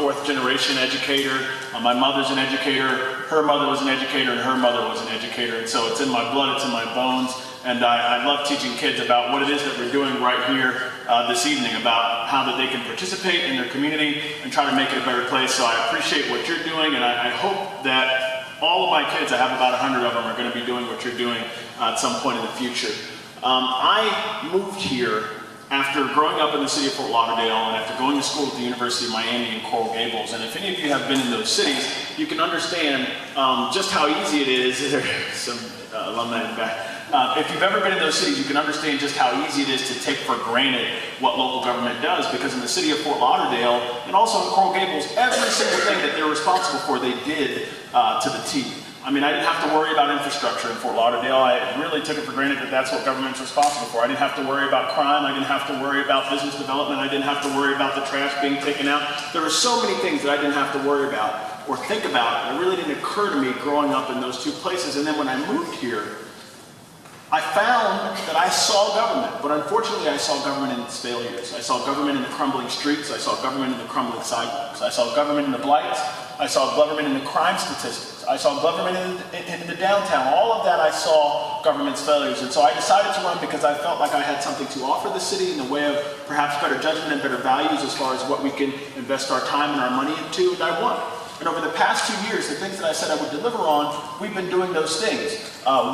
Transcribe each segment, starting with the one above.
fourth generation educator. My mother's an educator, her mother was an educator, and her mother was an educator. And so it's in my blood, it's in my bones. And I love teaching kids about what it is that we're doing right here this evening, about how that they can participate in their community and try to make it a better place. So I appreciate what you're doing, and I hope that all of my kids, I have about 100 of them, are going to be doing what you're doing at some point in the future. I moved here after growing up in the city of Fort Lauderdale and after going to school at the University of Miami in Coral Gables. And if any of you have been in those cities, you can understand just how easy it is. There's some alumni in the back. If you've ever been in those cities, you can understand just how easy it is to take for granted what local government does, because in the city of Fort Lauderdale and also in Coral Gables, every single thing that they're responsible for, they did to the T. I mean, I didn't have to worry about infrastructure in Fort Lauderdale. I really took it for granted that that's what government's responsible for. I didn't have to worry about crime. I didn't have to worry about business development. I didn't have to worry about the trash being taken out. There were so many things that I didn't have to worry about or think about. It really didn't occur to me growing up in those two places. And then when I moved here, I found that I saw government, but unfortunately I saw government in its failures. I saw government in the crumbling streets. I saw government in the crumbling sidewalks. I saw government in the blights. I saw government in the crime statistics. I saw government in the downtown. All of that I saw government's failures. And so I decided to run because I felt like I had something to offer the city in the way of perhaps better judgment and better values as far as what we can invest our time and our money into, and I won. And over the past 2 years, the things that I said I would deliver on, we've been doing those things.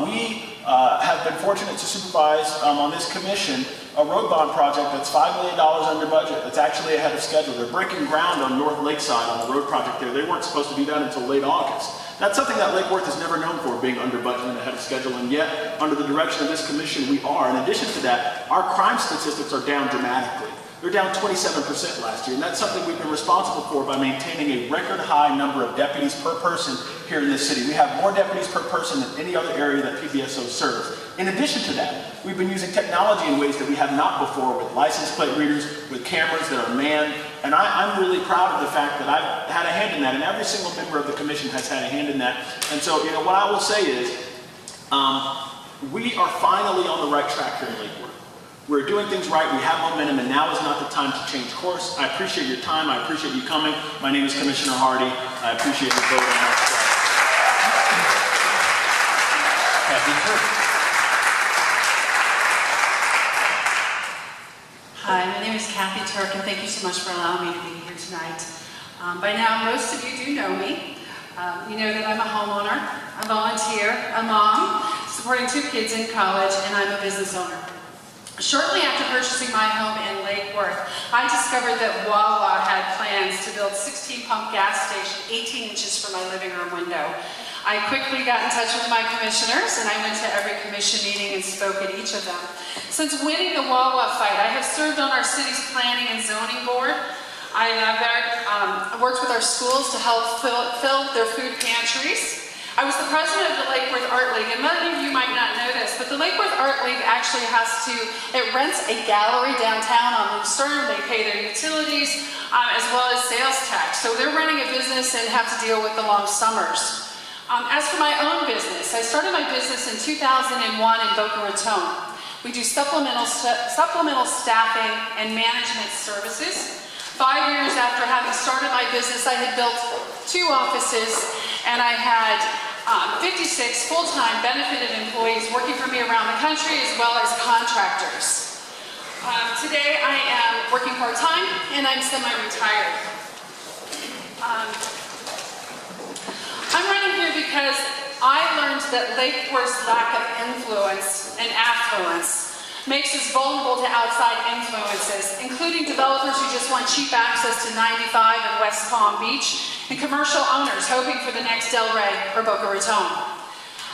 We have been fortunate to supervise on this commission a road bond project that's $5 million under budget. That's actually ahead of schedule. They're breaking ground on North Lakeside on the road project there. They weren't supposed to do that until late August. That's something that Lake Worth is never known for, being under budget and ahead of schedule, and yet, under the direction of this commission, we are. In addition to that, our crime statistics are down dramatically. They're down 27% last year, and that's something we've been responsible for by maintaining a record high number of deputies per person here in this city. We have more deputies per person than any other area that PBSO serves. In addition to that, we've been using technology in ways that we have not before, with license plate readers, with cameras that are manned, and I'm really proud of the fact that I've had a hand in that, and every single member of the commission has had a hand in that. And so, you know, what I will say is, we are finally on the right track here in Lake Worth. We're doing things right, we have momentum, and now is not the time to change course. I appreciate your time, I appreciate you coming. My name is Commissioner Hardy. I appreciate your vote on that. Kathy Turk. Hi, my name is Kathy Turk, and thank you so much for allowing me to be here tonight. By now, most of you do know me. You know that I'm a homeowner, a volunteer, a mom, supporting 2 kids in college, and I'm a business owner. Shortly after purchasing my home in Lake Worth, I discovered that Wawa had plans to build 16-pump gas station 18 inches from my living room window. I quickly got in touch with my commissioners, and I went to every commission meeting and spoke at each of them. Since winning the Wawa fight, I have served on our city's planning and zoning board. I have worked with our schools to help fill their food pantries. I was the president of the Lake Worth Art League, and many of you might not know this, but the Lake Worth Art League actually it rents a gallery downtown on Lucerne. They pay their utilities as well as sales tax. So they're running a business and have to deal with the long summers. As for my own business, I started my business in 2001 in Boca Raton. We do supplemental staffing and management services. 5 years after having started my business, I had built 2 offices, and I had 56 full-time benefited employees working for me around the country, as well as contractors. Today I am working part-time, and I'm semi-retired. I'm running here because I learned that Lake Worth's lack of influence and affluence makes us vulnerable to outside influences, including developers who just want cheap access to 95 and West Palm Beach, and commercial owners hoping for the next Del Rey or Boca Raton.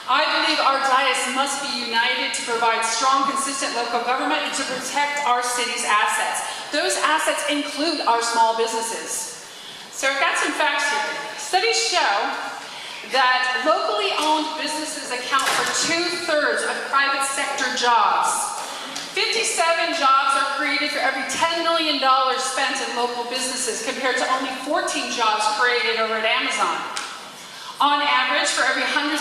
I believe our dais must be united to provide strong, consistent local government and to protect our city's assets. Those assets include our small businesses. So I've got some facts here. Studies show that locally owned businesses account for 2/3 of private sector jobs. 57 jobs are created for every $10 million spent in local businesses, compared to only 14 jobs created over at Amazon. On average, for every $100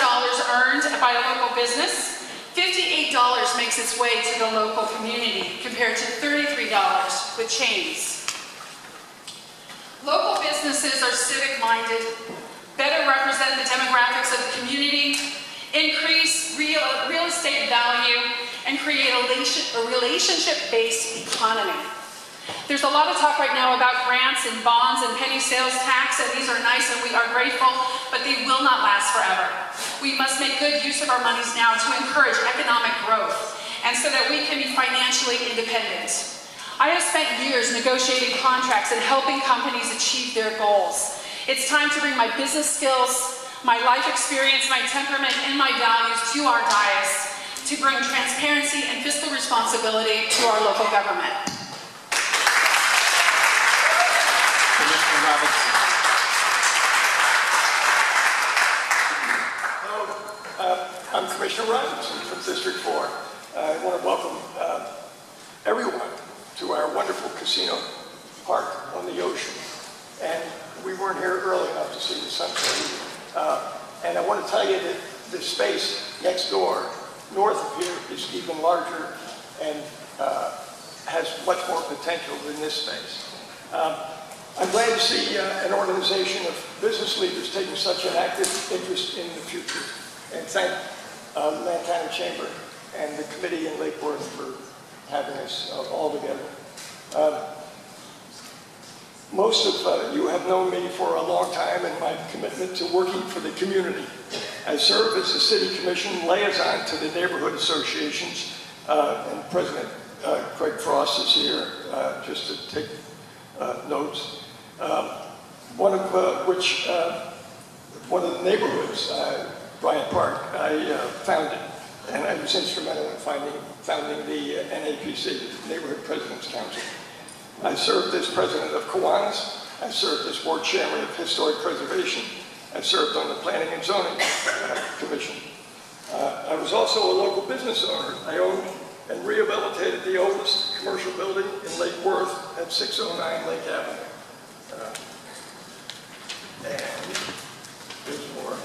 earned by a local business, $58 makes its way to the local community, compared to $33 with chains. Local businesses businesses are civic-minded, better represent the demographics of the community, increase real estate value, and create a relationship-based economy. There's a lot of talk right now about grants and bonds and penny sales tax, and these are nice and we are grateful, but they will not last forever. We must make good use of our monies now to encourage economic growth, and so that we can be financially independent. I have spent years negotiating contracts and helping companies achieve their goals. It's time to bring my business skills, my life experience, my temperament, and my values to our dais to bring transparency and fiscal responsibility to our local government. Commissioner Robinson. Hello, I'm Commissioner Robinson from District 4. I want to welcome everyone to our wonderful casino park on the ocean. And we weren't here early enough to see the sunset. And I want to tell you that the space next door, north of here, is even larger and has much more potential than this space. I'm glad to see an organization of business leaders taking such an active interest in the future. And thank Lantana Chamber and the committee in Lake Worth for having us all together. Most of you have known me for a long time and my commitment to working for the community. I serve as the City Commission liaison to the neighborhood associations, and President Craig Frost is here just to take notes. One of the neighborhoods, Bryant Park, I founded, and I was instrumental in founding the NAPC, Neighborhood President's Council. I served as president of Kiwanis. I served as board chairman of Historic Preservation. I served on the Planning and Zoning Commission. I was also a local business owner. I owned and rehabilitated the oldest commercial building in Lake Worth at 609 Lake Avenue. And there's more.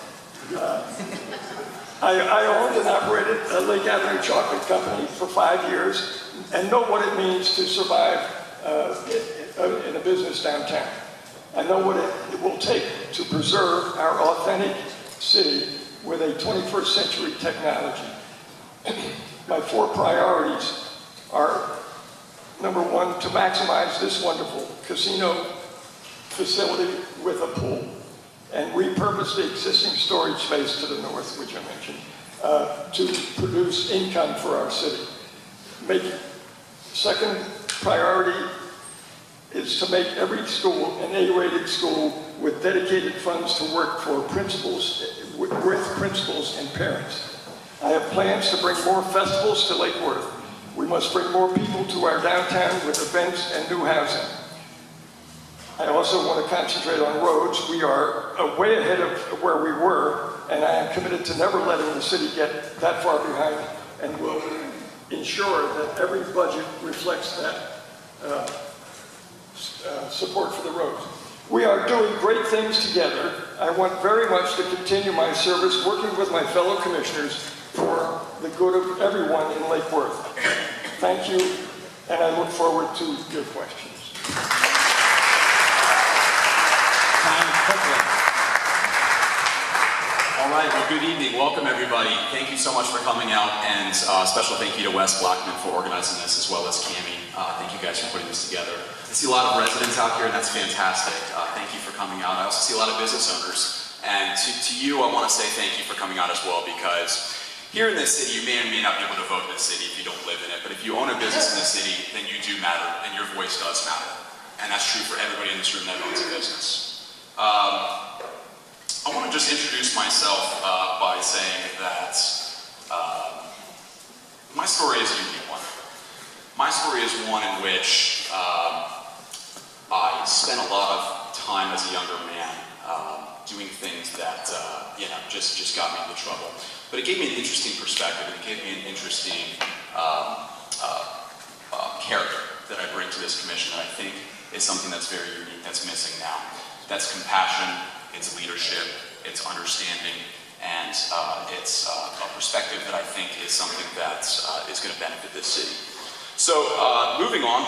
I owned and operated a Lake Avenue Chocolate Company for 5 years and know what it means to survive in a business downtown. I know what it will take to preserve our authentic city with a 21st century technology. My 4 priorities are, number 1, to maximize this wonderful casino facility with a pool and repurpose the existing storage space to the north, which I mentioned, to produce income for our city. Second priority is to make every school an A-rated school with dedicated funds to work for principals, with principals and parents. I have plans to bring more festivals to Lake Worth. We must bring more people to our downtown with events and new housing. I also want to concentrate on roads. We are way ahead of where we were, and I am committed to never letting the city get that far behind, and will ensure that every budget reflects that support for the roads. We are doing great things together. I want very much to continue my service working with my fellow commissioners for the good of everyone in Lake Worth. Thank you, and I look forward to your questions. All right, well, good evening. Welcome, everybody. Thank you so much for coming out, and special thank you to Wes Blackman for organizing this, as well as Cami. Thank you guys for putting this together. I see a lot of residents out here, and that's fantastic. Thank you for coming out. I also see a lot of business owners, and to you, I want to say thank you for coming out as well, because here in this city, you may or may not be able to vote in this city if you don't live in it, but if you own a business in this city, then you do matter, and your voice does matter. And that's true for everybody in this room that owns a business. I want to just introduce myself by saying that my story is a unique one. My story is one in which I spent a lot of time as a younger man doing things that just got me into trouble. But it gave me an interesting perspective, and it gave me an interesting character that I bring to this commission that I think is something that's very unique, that's missing now. That's compassion, it's leadership, it's understanding, and it's a perspective that I think is something that is going to benefit this city. So moving on,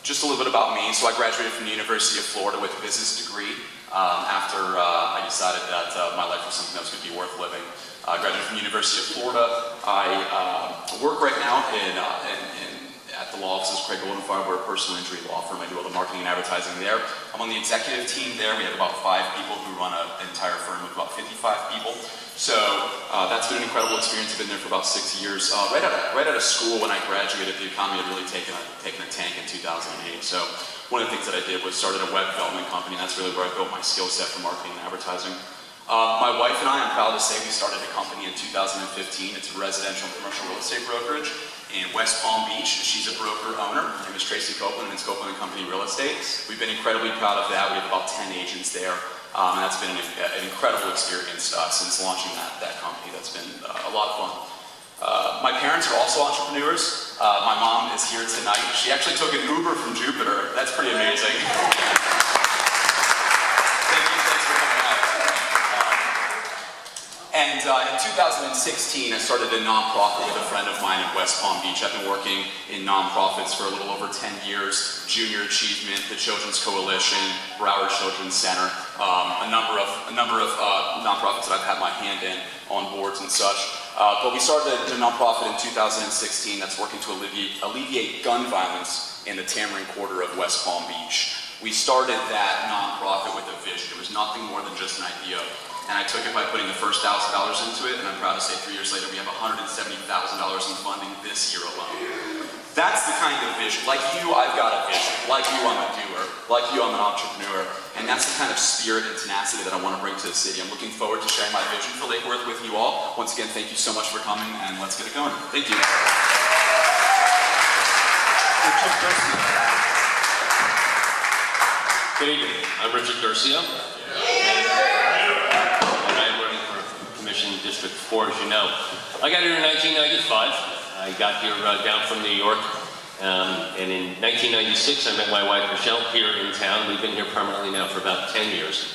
Just a little bit about me. So I graduated from the University of Florida with a business degree after I decided that my life was something that was going to be worth living. I graduated from the University of Florida. I work right now at the law offices of Craig Goldenfarb. We're a personal injury law firm. I do all the marketing and advertising there. I'm on the executive team there. We have about 5 people who run an entire firm with about 55 people. So that's been an incredible experience. I've been there for about 6 years. Right out of school when I graduated, the economy had really taken a tank in 2008. So one of the things that I did was started a web development company. And that's really where I built my skill set for marketing and advertising. My wife and I, I'm proud to say, we started a company in 2015. It's a residential and commercial real estate brokerage in West Palm Beach. She's a broker owner. Her name is Tracy Copeland, and it's Copeland & Company Real Estate. We've been incredibly proud of that. We have about 10 agents there. And that's been an incredible experience since launching that company. That's been a lot of fun. My parents are also entrepreneurs. My mom is here tonight. She actually took an Uber from Jupiter. That's pretty amazing. Thanks for coming out. And in 2016, I started a nonprofit with a friend of mine in West Palm Beach. I've been working in nonprofits for a little over 10 years. Junior Achievement, the Children's Coalition, Broward Children's Center, a number of nonprofits that I've had my hand in on boards and such. But we started a nonprofit in 2016 that's working to alleviate gun violence in the Tamarind Quarter of West Palm Beach. We started that nonprofit with a vision. It was nothing more than just an idea. And I took it by putting the first $1,000 into it, and I'm proud to say 3 years later we have $170,000 in funding this year alone. That's the kind of vision. Like you, I've got a vision. Like you, I'm a doer. Like you, I'm an entrepreneur. And that's the kind of spirit and tenacity that I want to bring to the city. I'm looking forward to sharing my vision for Lake Worth with you all. Once again, thank you so much for coming, and let's get it going. Thank you. Good evening. I'm Richard Garcia. District 4, as you know. I got here in 1995. I got here down from New York. And in 1996, I met my wife, Michelle, here in town. We've been here permanently now for about 10 years.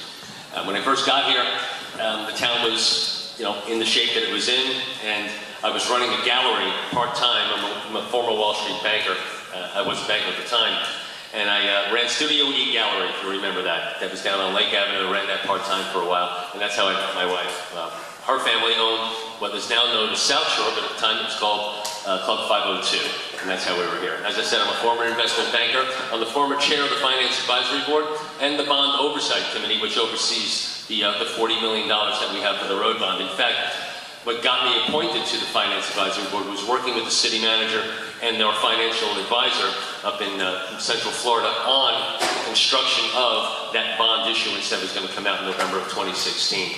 When I first got here, the town was, in the shape that it was in, and I was running a gallery part-time. I'm a former Wall Street banker. I was a banker at the time. And I ran Studio E Gallery, if you remember that. That was down on Lake Avenue. I ran that part-time for a while, and that's how I met my wife. Her family owned what is now known as South Shore, but at the time it was called Club 502, and that's how we were here. As I said, I'm a former investment banker. I'm the former chair of the Finance Advisory Board and the Bond Oversight Committee, which oversees the $40 million that we have for the road bond. In fact, what got me appointed to the Finance Advisory Board was working with the city manager and our financial advisor up in Central Florida on the construction of that bond issuance that was going to come out in November of 2016.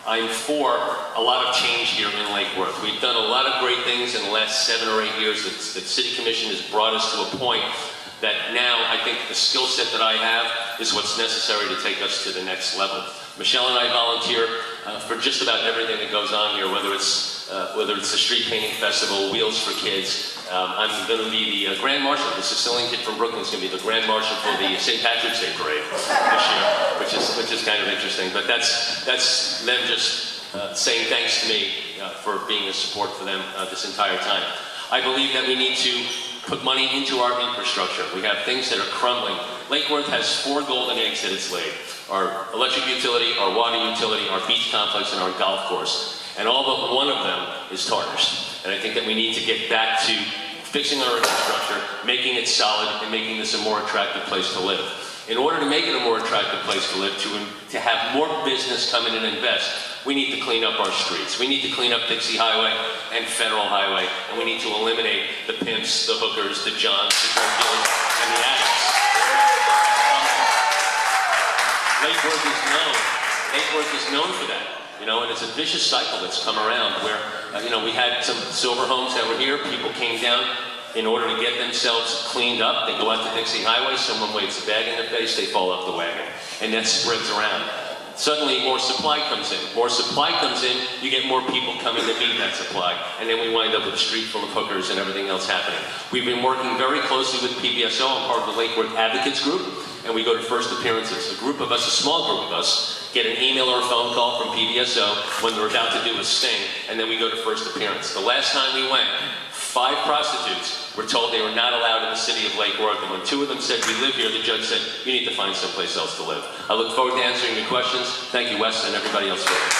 I'm for a lot of change here in Lake Worth. We've done a lot of great things in the last 7 or 8 years. The City Commission has brought us to a point that now I think the skill set that I have is what's necessary to take us to the next level. Michelle and I volunteer for just about everything that goes on here, whether it's the street painting festival, Wheels for Kids. I'm going to be the Grand Marshal. The Sicilian kid from Brooklyn is going to be the Grand Marshal for the St. Patrick's Day Parade this year, which is kind of interesting. But that's them just saying thanks to me for being a support for them this entire time. I believe that we need to put money into our infrastructure. We have things that are crumbling. Lake Worth has 4 golden eggs that it's laid. Our electric utility, our water utility, our beach complex, and our golf course. And all but one of them is tarnished. And I think that we need to get back to fixing our infrastructure, making it solid, and making this a more attractive place to live. In order to make it a more attractive place to live, to have more business come in and invest, we need to clean up our streets. We need to clean up Dixie Highway and Federal Highway, and we need to eliminate the pimps, the hookers, the johns, the drug dealers, and the addicts. Lake Worth is known for that. And it's a vicious cycle that's come around where, we had some silver homes that were here. People came down in order to get themselves cleaned up. They go out to Dixie Highway, someone waves a bag in their face, they fall off the wagon. And that spreads around. Suddenly, more supply comes in. More supply comes in, you get more people coming to meet that supply. And then we wind up with a street full of hookers and everything else happening. We've been working very closely with PBSO. I'm part of the Lake Worth Advocates Group. And we go to first appearances. A group of us, a small group of us, get an email or a phone call from PBSO when they're about to do a sting, and then we go to first appearance. The last time we went, 5 prostitutes were told they were not allowed in the city of Lake Worth, and when 2 of them said, "We live here," the judge said, "You need to find someplace else to live." I look forward to answering your questions. Thank you, Wes, and everybody else for it.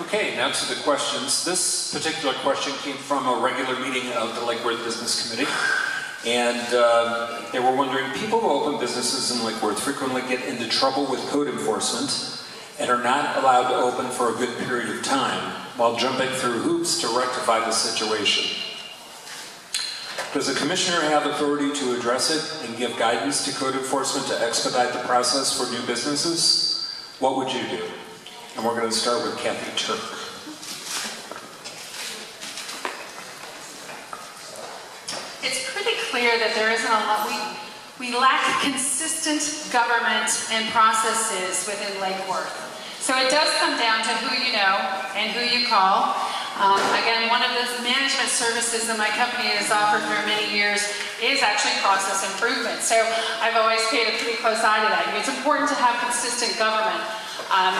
Okay, now to the questions. This particular question came from a regular meeting of the Lake Worth Business Committee. And they were wondering, people who open businesses in Lake Worth frequently get into trouble with code enforcement and are not allowed to open for a good period of time while jumping through hoops to rectify the situation. Does the commissioner have authority to address it and give guidance to code enforcement to expedite the process for new businesses? What would you do? And we're going to start with Kathy Turk. It's pretty clear that there isn't a lot, we lack consistent government and processes within Lake Worth. So it does come down to who you know and who you call. Again, one of the management services that my company has offered for many years is actually process improvement. So I've always paid a pretty close eye to that. It's important to have consistent government.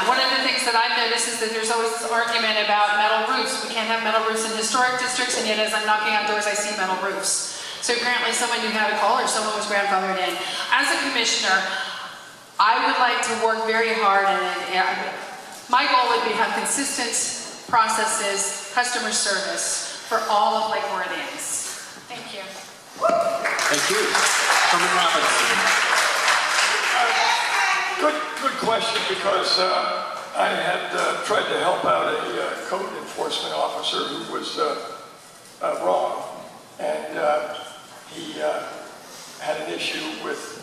One of the things that I've noticed is that there's always this argument about metal roofs. We can't have metal roofs in historic districts, and yet as I'm knocking on doors, I see metal roofs. So apparently someone knew how to call, or someone was grandfathered in. As a commissioner, I would like to work very hard, and my goal would be to have consistent processes, customer service for all of Lake Worthians. Thank you. Thank you. Herman Robinson. Good question, because I had tried to help out a code enforcement officer who was wrong, and he had an issue with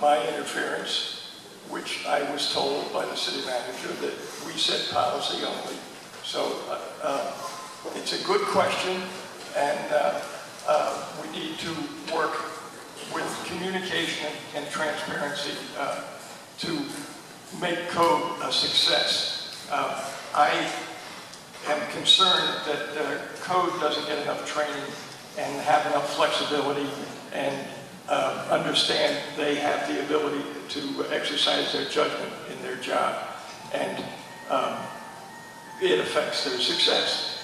my interference, which I was told by the city manager that we set policy only. So it's a good question, and we need to work with communication and transparency to make code a success. I am concerned that code doesn't get enough training and have enough flexibility and understand they have the ability to exercise their judgment in their job, and it affects their success.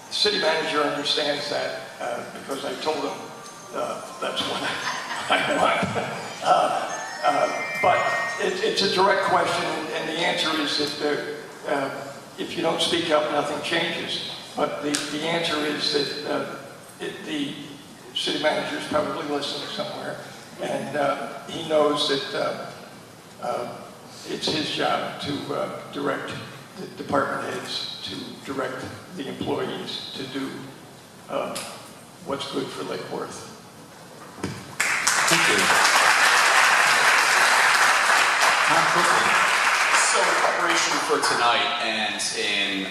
The city manager understands that because I told him that's what I want. But it's a direct question, and the answer is that if you don't speak up, nothing changes. But the answer is that the city manager is probably listening somewhere, and he knows that it's his job to direct the department heads, to direct the employees to do what's good for Lake Worth. Thank you. So in preparation for tonight, and in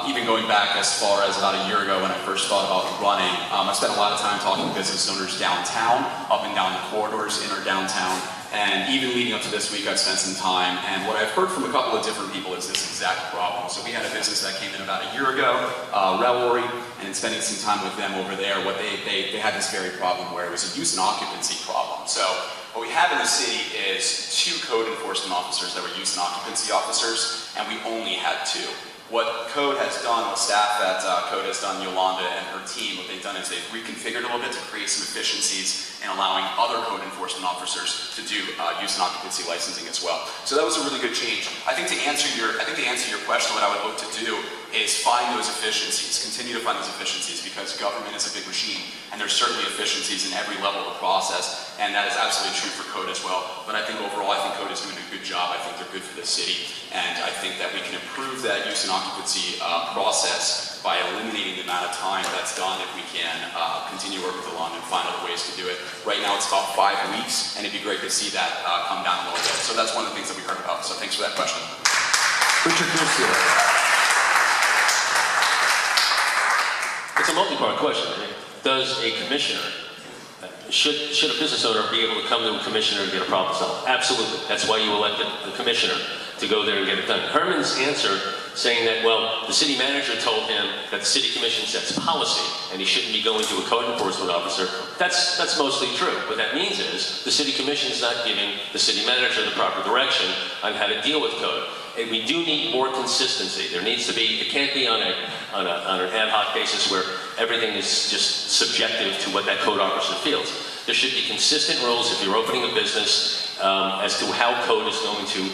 even going back as far as about a year ago when I first thought about running, I spent a lot of time talking to business owners downtown, up and down the corridors in our downtown, and even leading up to this week I've spent some time, and what I've heard from a couple of different people is this exact problem. So we had a business that came in about a year ago, Revelry, and spending some time with them over there, they had this very problem where it was a use and occupancy problem. So what we have in the city is 2 code enforcement officers that were use and occupancy officers, and we only had 2. What Code has done, what staff at Code has done, Yolanda and her team, what they've done is they've reconfigured a little bit to create some efficiencies in allowing other code enforcement officers to do use and occupancy licensing as well. So that was a really good change. I think to answer your question, what I would look to do is find those efficiencies, continue to find those efficiencies, because government is a big machine, and there's certainly efficiencies in every level of the process, and that is absolutely true for Code as well. But I think overall, I think Code is doing a good job. I think they're good for the city, and I think that we can improve that use and occupancy process by eliminating the amount of time that's done if we can continue working with the law and find other ways to do it. Right now, it's about 5 weeks, and it'd be great to see that come down a little bit. So that's one of the things that we heard about. So thanks for that question. Richard Garcia. It's a multi-part question. Does a commissioner, should a business owner be able to come to a commissioner and get a problem solved? Absolutely. That's why you elected a commissioner. to go there and get it done. Herman's answer saying that, well, the city manager told him that the city commission sets policy and he shouldn't be going to a code enforcement officer, that's mostly true. What that means is the city commission is not giving the city manager the proper direction on how to deal with code. And we do need more consistency. There needs to be, it can't be on an ad hoc basis where everything is just subjective to what that code officer feels. There should be consistent rules if you're opening a business as to how code is going to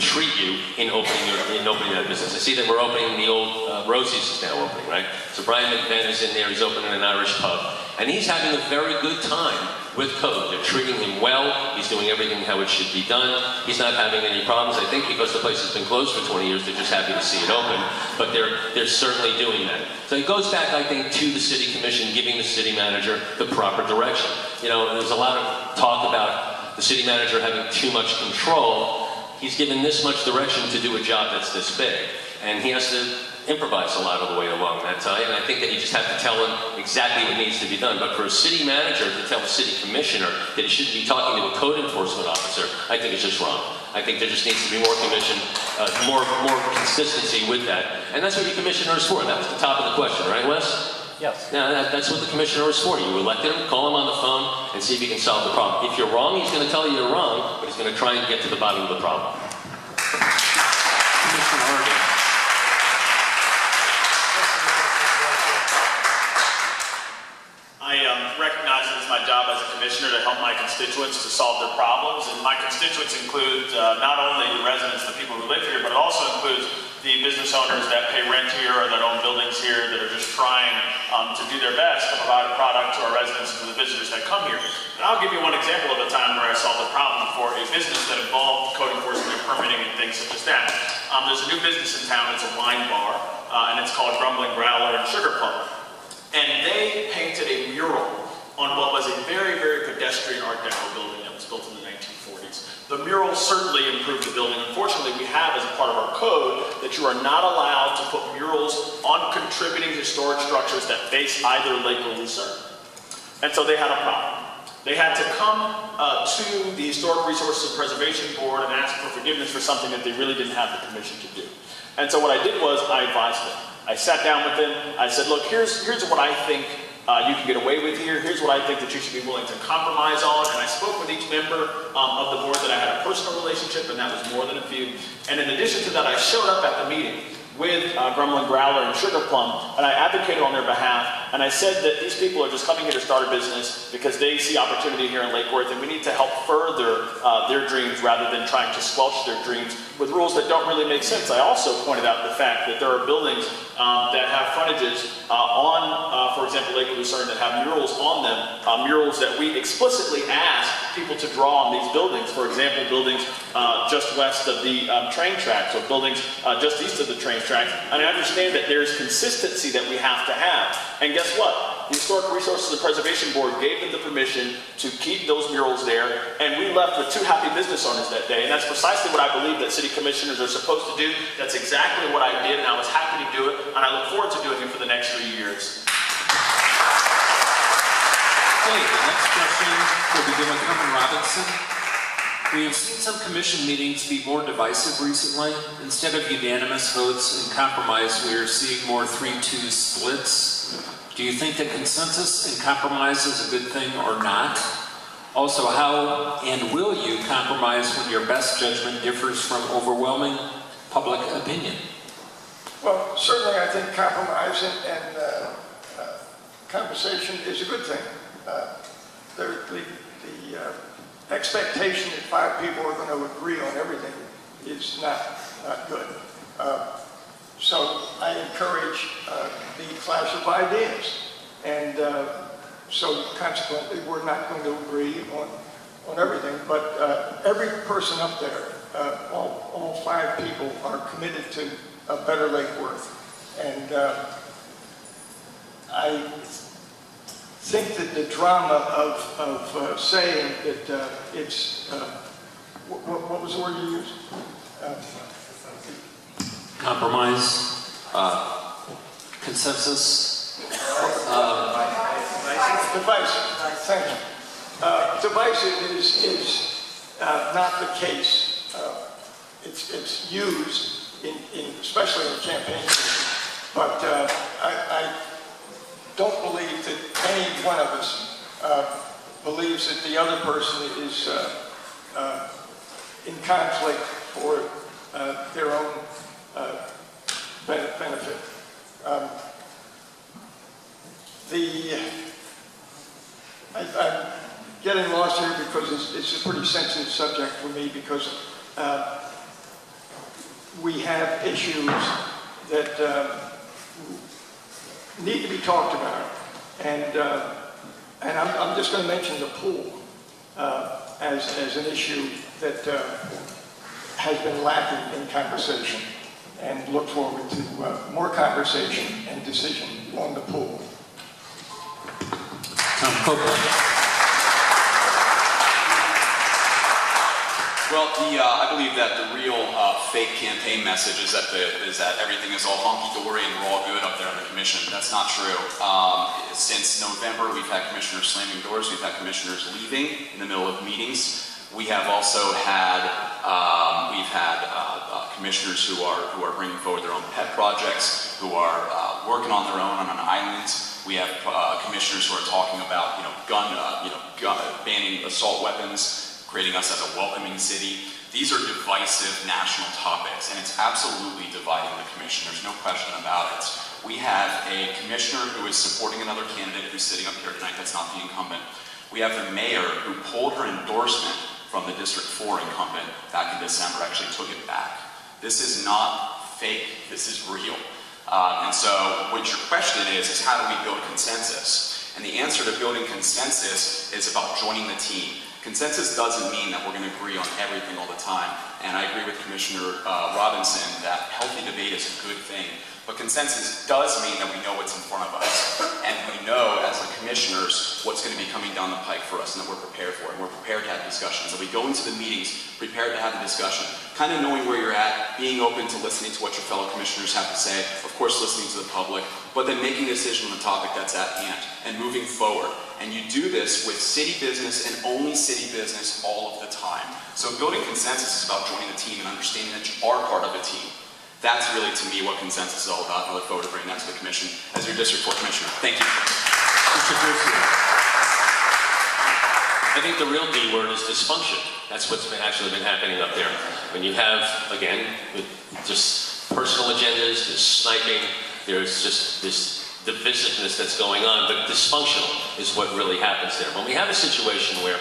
treat you in opening that business. I see that we're opening the old Rosie's is now opening, right? So Brian McVeigh is in there. He's opening an Irish pub, and he's having a very good time with code. They're treating him well. He's doing everything how it should be done. He's not having any problems. I think because the place has been closed for 20 years, they're just happy to see it open. But they're certainly doing that. So it goes back, I think, to the city commission giving the city manager the proper direction. You know, there's a lot of talk about the city manager having too much control. He's given this much direction to do a job that's this big, and he has to improvise a lot of the way along that time, and I think that you just have to tell him exactly what needs to be done. But for a city manager to tell a city commissioner that he shouldn't be talking to a code enforcement officer, I think it's just wrong. I think there just needs to be more more consistency with that, and that's what your commissioner is for. That was the top of the question, right, Wes? Yes. Now, that's what the commissioner is for. You elect him, call him on the phone, and see if he can solve the problem. If you're wrong, he's going to tell you you're wrong, but he's going to try and get to the bottom of the problem. Commissioner Harden. I recognize it as my job as a commissioner to help my constituents to solve their problems, and my constituents include not only the residents, the people who live here, but it also includes the business owners that pay rent here or that own buildings here that are just trying to do their best to provide a product to our residents and to the visitors that come here. And I'll give you one example of a time where I solved a problem for a business that involved code enforcement and permitting and things such as that. There's a new business in town. It's a wine bar, and it's called Grumbling Growler and Sugar Plum. And they painted a mural on what was a very, very pedestrian Art Deco building that was built in the 1940s. The mural certainly improved the building. Unfortunately, we have as a part of our code that you are not allowed to put murals on contributing historic structures that face either Lake or Lucerne. And so they had a problem. They had to come to the Historic Resources and Preservation Board and ask for forgiveness for something that they really didn't have the permission to do. And so what I did was I advised them. I sat down with them. I said, look, here's what I think you can get away with here. Here's what I think that you should be willing to compromise on. And I spoke with each member of the board that I had a personal relationship, and that was more than a few. And in addition to that, I showed up at the meeting with Grumbling Growler and Sugar Plum, and I advocated on their behalf, and I said that these people are just coming here to start a business because they see opportunity here in Lake Worth, and we need to help further their dreams rather than trying to squelch their dreams with rules that don't really make sense. I also pointed out the fact that there are buildings that have frontages on, for example, Lake Lucerne, that have murals on them, murals that we explicitly ask people to draw on these buildings. For example, buildings just west of the train tracks, or buildings just east of the train tracks. And I understand that there's consistency that we have to have. And guess what? The Historic Resources and Preservation Board gave them the permission to keep those murals there, and we left with 2 happy business owners that day. And that's precisely what I believe that city commissioners are supposed to do. That's exactly what I did, and I was happy to do it, and I look forward to doing it for the next 3 years. Okay, the next question will be given to Herman Robinson. We have seen some commission meetings be more divisive recently. Instead of unanimous votes and compromise, we are seeing more 3-2 splits. Do you think that consensus and compromise is a good thing or not? Also, how and will you compromise when your best judgment differs from overwhelming public opinion? Well, certainly I think compromise and conversation is a good thing. The expectation that 5 people are going to agree on everything is not good. So I encourage the clash of ideas, and so consequently we're not going to agree on everything, but every person up there, all 5 people are committed to a better Lake Worth, and I think that the drama of saying that it's, what was the word you used? Compromise, consensus, divisive. Thank you. Divisive is not the case. it's used especially in campaign season. But I don't believe that any one of us believes that the other person is in conflict for their own benefit. I'm getting lost here because it's a pretty sensitive subject for me, because we have issues that need to be talked about, and I'm just going to mention the pool as an issue that has been lacking in conversation, and look forward to more conversation and decision on the pool. Well, I believe that the real fake campaign message is that everything is all hunky-dory and we're all good up there on the commission. That's not true. Since November, we've had commissioners slamming doors. We've had commissioners leaving in the middle of meetings. We have also had commissioners who are bringing forward their own pet projects, who are working on their own on an island. We have commissioners who are talking about banning assault weapons, creating us as a welcoming city. These are divisive national topics, and it's absolutely dividing the commission. There's no question about it. We have a commissioner who is supporting another candidate who's sitting up here tonight that's not the incumbent. We have the mayor who pulled her endorsement from the District 4 incumbent back in December, actually took it back. This is not fake, this is real. And so what your question is how do we build consensus? And the answer to building consensus is about joining the team. Consensus doesn't mean that we're going to agree on everything all the time. And I agree with Commissioner Robinson that healthy debate is a good thing. But consensus does mean that we know what's in front of us. And we know, as the commissioners, what's going to be coming down the pike for us and that we're prepared for it. And we're prepared to have discussions. That we go into the meetings prepared to have the discussion, kind of knowing where you're at, being open to listening to what your fellow commissioners have to say, of course listening to the public, but then making a decision on the topic that's at hand and moving forward. And you do this with city business and only city business all of the time. So building consensus is about joining the team and understanding that you are part of a team. That's really, to me, what consensus is all about. I look forward to bringing that to the commission as your District 4 Commissioner. Thank you. Mr. I think the real D word is dysfunction. That's what's actually been happening up there. When you have, again, just personal agendas, this sniping, there's just this divisiveness that's going on, but dysfunctional is what really happens there. When we have a situation where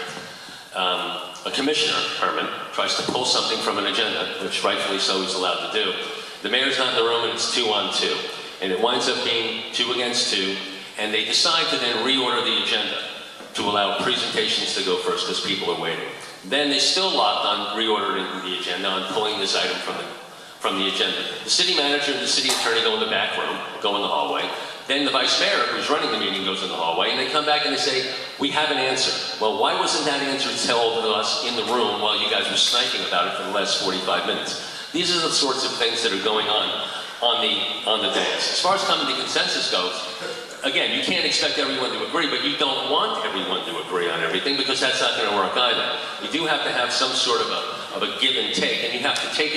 a commissioner, Herman, tries to pull something from an agenda, which rightfully so he's allowed to do, the mayor's not in the room and it's 2-on-2. And it winds up being 2 against 2, and they decide to then reorder the agenda to allow presentations to go first because people are waiting. Then they still locked on reordering the agenda, on pulling this item from the agenda. The city manager and the city attorney go in the back room, go in the hallway. Then the vice mayor, who's running the meeting, goes in the hallway, and they come back and they say, we have an answer. Well, why wasn't that answer told to us in the room while you guys were sniping about it for the last 45 minutes? These are the sorts of things that are going on the dais. As far as coming to consensus goes, again, you can't expect everyone to agree, but you don't want everyone to agree on everything because that's not going to work either. You do have to have some sort of a give and take, and you have to take it